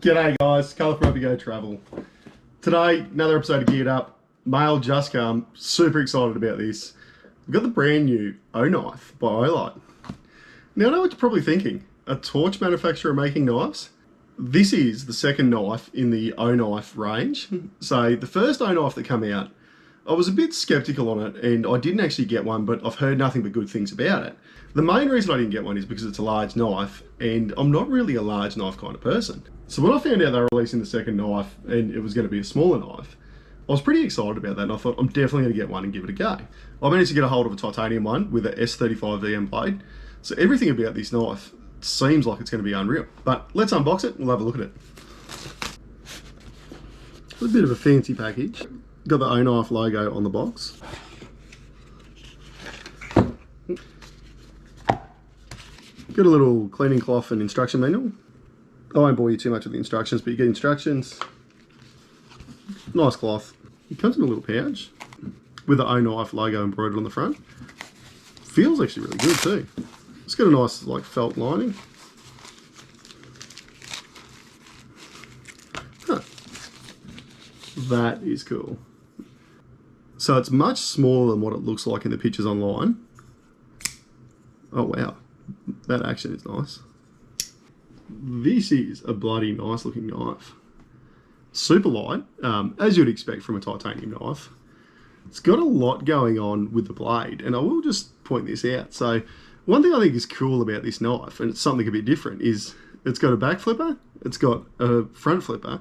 G'day guys, Colour from Go Travel. Today, another episode of Geared Up. Mail just come, super excited about this. We've got the brand new O-Knife by Olight. Now I know what you're probably thinking, a torch manufacturer making knives? This is the second knife in the O-Knife range. So the first O-Knife that came out, I was a bit skeptical on it and I didn't actually get one, but I've heard nothing but good things about it. The main reason I didn't get one is because it's a large knife and I'm not really a large knife kind of person. So when I found out they were releasing the second knife and it was going to be a smaller knife, I was pretty excited about that and I thought I'm definitely going to get one and give it a go. I managed to get a hold of a titanium one with a S35VN blade. So everything about this knife seems like it's going to be unreal. But let's unbox it and we'll have a look at it. It's a bit of a fancy package. Got the O-Knife logo on the box. Got a little cleaning cloth and instruction manual. I won't bore you too much with the instructions, but you get instructions. Nice cloth. It comes in a little pouch with the O-Knife logo embroidered on the front. Feels actually really good too. It's got a nice like felt lining. Huh. That is cool. So it's much smaller than what it looks like in the pictures online. Oh wow, that action is nice. This is a bloody nice looking knife. Super light, as you'd expect from a titanium knife. It's got a lot going on with the blade, and I will just point this out. So one thing I think is cool about this knife, and it's something a bit different, is it's got a back flipper, it's got a front flipper,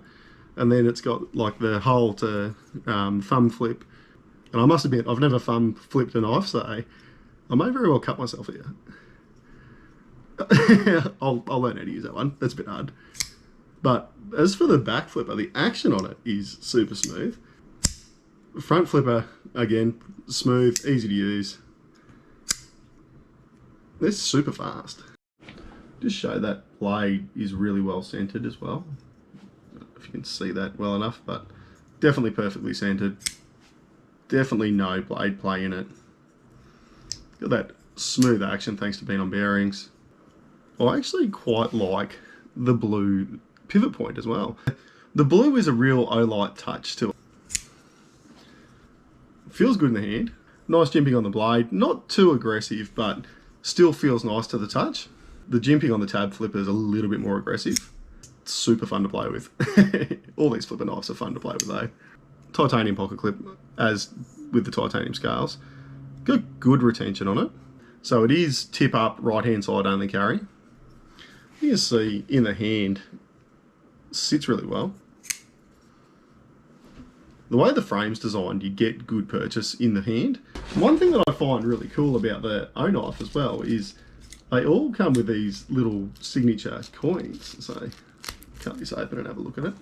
and then it's got like the hole to thumb flip. And I must admit, I've never thumb flipped a knife, so I may very well cut myself here. I'll learn how to use that one. That's a bit hard. But as for the back flipper, the action on it is super smooth. Front flipper, again, smooth, easy to use. They're super fast. Just show that blade is really well centered as well. I don't know if you can see that well enough, but definitely perfectly centered. Definitely no blade play in it. Got that smooth action thanks to being on bearings. I actually quite like the blue pivot point as well. The blue is a real Olight touch to it. Feels good in the hand. Nice jimping on the blade. Not too aggressive, but still feels nice to the touch. The jimping on the tab flipper is a little bit more aggressive. It's super fun to play with. All these flipper knives are fun to play with though. Titanium pocket clip, as with the titanium scales. Got good retention on it. So it is tip up, right hand side only carry. You can see in the hand, sits really well. The way the frame's designed, you get good purchase in the hand. One thing that I find really cool about the O-Knife as well is they all come with these little signature coins. So cut this open and have a look at it.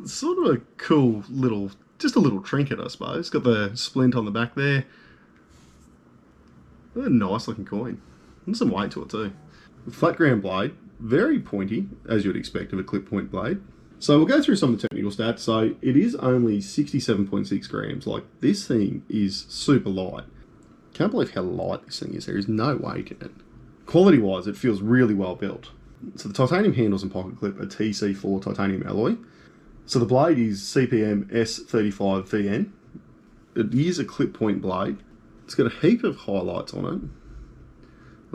It's sort of a cool little, just a little trinket I suppose. Got the splint on the back there. A nice looking coin. And some weight to it too. Flat ground blade, very pointy, as you would expect of a clip point blade. So we'll go through some of the technical stats. So it is only 67.6 grams. Like, this thing is super light. Can't believe how light this thing is. There is no weight in it. Quality wise, it feels really well built. So the titanium handles and pocket clip are TC4 Titanium Alloy. So the blade is CPM-S35VN. It is a clip point blade. It's got a heap of highlights on it.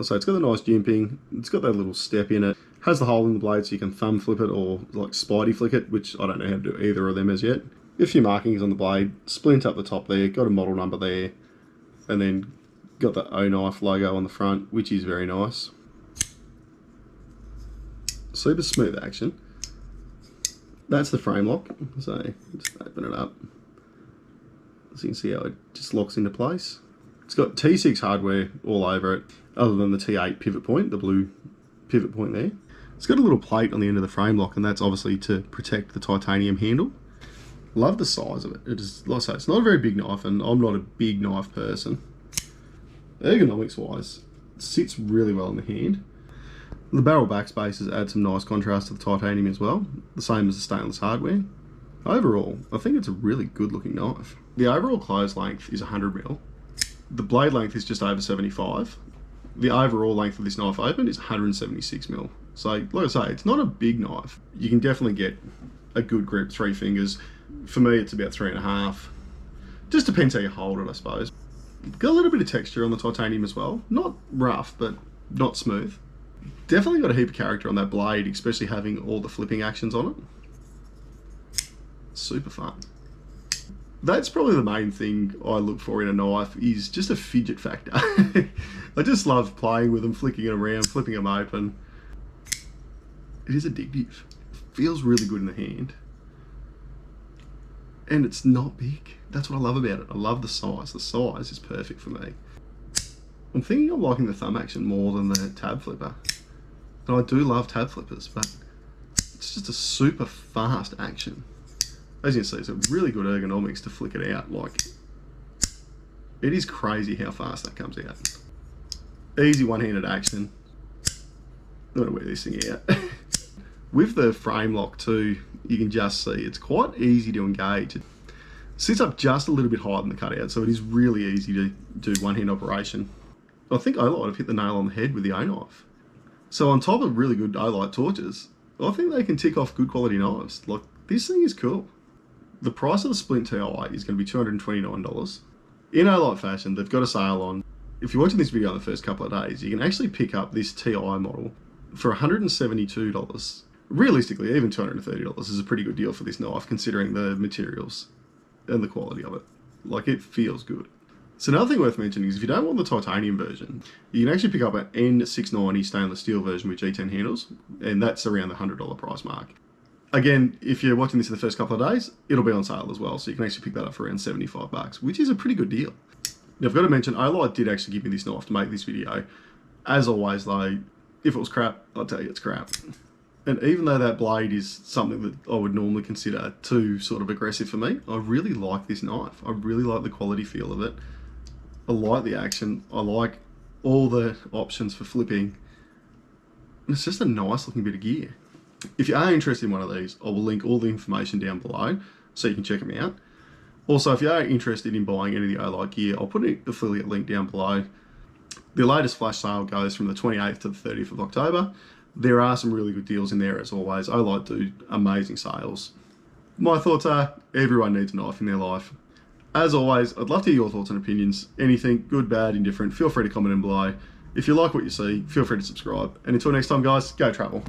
So it's got a nice jimping, it's got that little step in it, has the hole in the blade so you can thumb flip it or like spidey flick it, which I don't know how to do either of them as yet. A few markings on the blade, splint up the top there, got a model number there, and then got the O-Knife logo on the front, which is very nice. Super smooth action. That's the frame lock, so just open it up. So you can see how it just locks into place. It's got T6 hardware all over it, other than the T8 pivot point, the blue pivot point there. It's got a little plate on the end of the frame lock, and that's obviously to protect the titanium handle. Love the size of it. It is, like I say, it's not a very big knife, and I'm not a big knife person. Ergonomics wise, it sits really well in the hand. The barrel backspaces add some nice contrast to the titanium as well, the same as the stainless hardware. Overall, I think it's a really good looking knife. The overall close length is 100mm. The blade length is just over 75. The overall length of this knife open is 176mm. So, like I say, it's not a big knife. You can definitely get a good grip, 3 fingers. For me, it's about 3.5. Just depends how you hold it, I suppose. Got a little bit of texture on the titanium as well. Not rough, but not smooth. Definitely got a heap of character on that blade, especially having all the flipping actions on it. Super fun. That's probably the main thing I look for in a knife, is just a fidget factor. I just love playing with them, flicking them around, flipping them open. It is addictive. It feels really good in the hand. And it's not big. That's what I love about it. I love the size. The size is perfect for me. I'm thinking I'm liking the thumb action more than the tab flipper. And I do love tab flippers, but it's just a super fast action. As you can see, it's a really good ergonomics to flick it out. Like, it is crazy how fast that comes out. Easy one-handed action. I'm gonna wear this thing out. With the frame lock too, you can just see it's quite easy to engage. It sits up just a little bit higher than the cutout, so it is really easy to do one-hand operation. I think Olight have hit the nail on the head with the Oknife. So on top of really good Olight torches, I think they can tick off good quality knives. Like, this thing is cool. The price of the Splint Ti is going to be $229. In Olight fashion, they've got a sale on. If you're watching this video in the first couple of days, you can actually pick up this Ti model for $172. Realistically, even $230 is a pretty good deal for this knife, considering the materials and the quality of it. Like, it feels good. So another thing worth mentioning is if you don't want the titanium version, you can actually pick up an N690 stainless steel version with G10 handles, and that's around the $100 price mark. Again, if you're watching this in the first couple of days, it'll be on sale as well, so you can actually pick that up for around $75, which is a pretty good deal. Now, I've got to mention, Olight did actually give me this knife to make this video. As always, though, if it was crap, I'll tell you it's crap. And even though that blade is something that I would normally consider too sort of aggressive for me, I really like this knife. I really like the quality feel of it. I like the action. I like all the options for flipping. And it's just a nice looking bit of gear. If you are interested in one of these, I will link all the information down below so you can check them out. Also, if you are interested in buying any of the Olight gear, I'll put an affiliate link down below. The latest flash sale goes from the 28th to the 30th of October. There are some really good deals in there as always. Olight do amazing sales. My thoughts are, everyone needs a knife in their life. As always, I'd love to hear your thoughts and opinions. Anything, good, bad, indifferent, feel free to comment in below. If you like what you see, feel free to subscribe. And until next time guys, go travel.